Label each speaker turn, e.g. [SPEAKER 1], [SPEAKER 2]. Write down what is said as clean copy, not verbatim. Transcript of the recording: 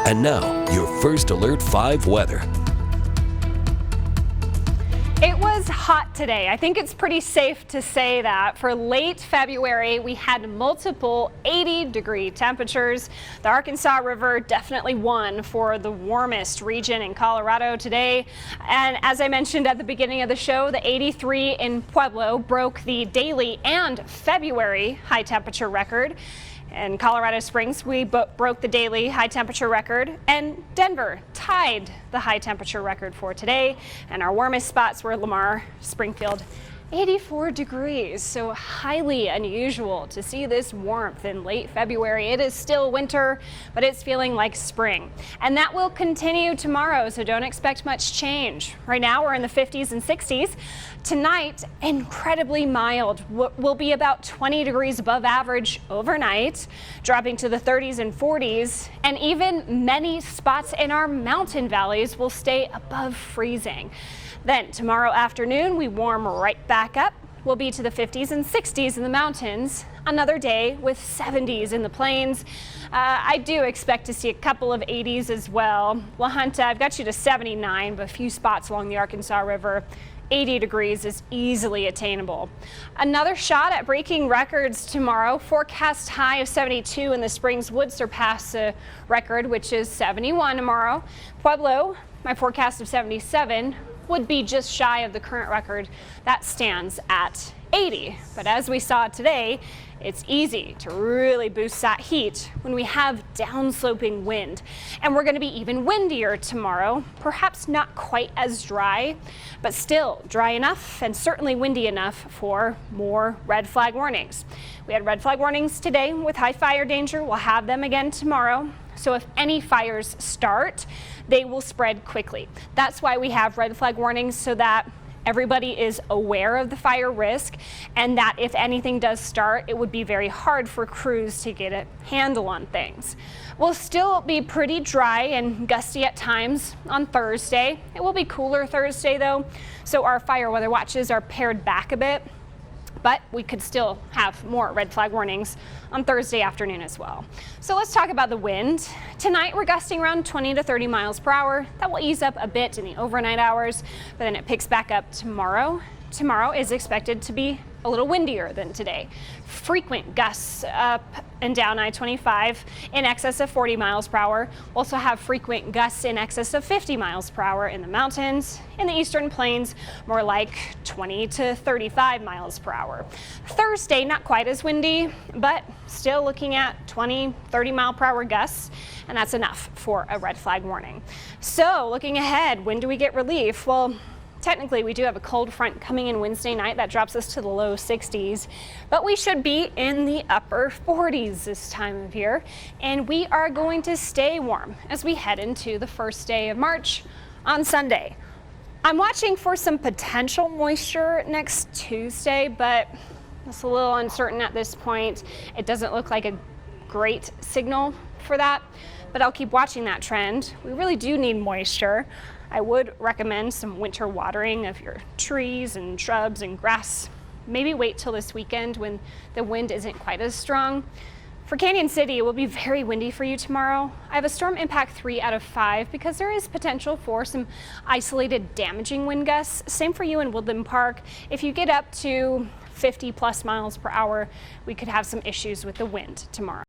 [SPEAKER 1] And now, your first Alert 5 weather.
[SPEAKER 2] It was hot today. I think it's pretty safe to say that. For late February, we had multiple 80-degree temperatures. The Arkansas River definitely won for the warmest region in Colorado today. And as I mentioned at the beginning of the show, the 83 in Pueblo broke the daily and February high temperature record. In Colorado Springs, we broke the daily high temperature record, and Denver tied the high temperature record for today. And our warmest spots were Lamar, Springfield, 84 degrees. So highly unusual to see this warmth in late February. It is still winter, but it's feeling like spring. And that will continue tomorrow, so don't expect much change. Right now we're in the 50s and 60s. Tonight, incredibly mild. Will be about 20 degrees above average overnight, dropping to the 30s and 40s. And even many spots in our mountain valleys will stay above freezing. Then tomorrow afternoon, we warm right back up. We'll be to the 50s and 60s in the mountains. Another day with 70s in the plains. I do expect to see a couple of 80s as well. La Junta, I've got you to 79, but a few spots along the Arkansas River. 80 degrees is easily attainable. Another shot at breaking records tomorrow. Forecast high of 72 in the Springs would surpass a record, which is 71 tomorrow. Pueblo, my forecast of 77, would be just shy of the current record. That stands at 80. But as we saw today, it's easy to really boost that heat when we have downsloping wind. And we're going to be even windier tomorrow, perhaps not quite as dry, but still dry enough and certainly windy enough for more red flag warnings. We had red flag warnings today with high fire danger. We'll have them again tomorrow. So if any fires start, they will spread quickly. That's why we have red flag warnings, so that everybody is aware of the fire risk, and that if anything does start, it would be very hard for crews to get a handle on things. We'll still be pretty dry and gusty at times on Thursday. It will be cooler Thursday though, so our fire weather watches are pared back a bit. But we could still have more red flag warnings on Thursday afternoon as well. So let's talk about the wind. Tonight we're gusting around 20 to 30 miles per hour. That will ease up a bit in the overnight hours, but then it picks back up tomorrow. Tomorrow is expected to be a little windier than today. Frequent gusts up and down I-25 in excess of 40 miles per hour. We'll also have frequent gusts in excess of 50 miles per hour in the mountains. In the eastern plains, more like 20 to 35 miles per hour. Thursday, not quite as windy, but still looking at 20, 30 mile per hour gusts, and that's enough for a red flag warning. So looking ahead, when do we get relief? Well, technically, we do have a cold front coming in Wednesday night that drops us to the low 60s, but we should be in the upper 40s this time of year, and we are going to stay warm as we head into the first day of March on Sunday. I'm watching for some potential moisture next Tuesday, but it's a little uncertain at this point. It doesn't look like a great signal for that, but I'll keep watching that trend. We really do need moisture. I would recommend some winter watering of your trees and shrubs and grass. Maybe wait till this weekend when the wind isn't quite as strong. For Canyon City, it will be very windy for you tomorrow. I have a storm impact 3 out of 5 because there is potential for some isolated damaging wind gusts. Same for you in Woodland Park. If you get up to 50 plus miles per hour, we could have some issues with the wind tomorrow.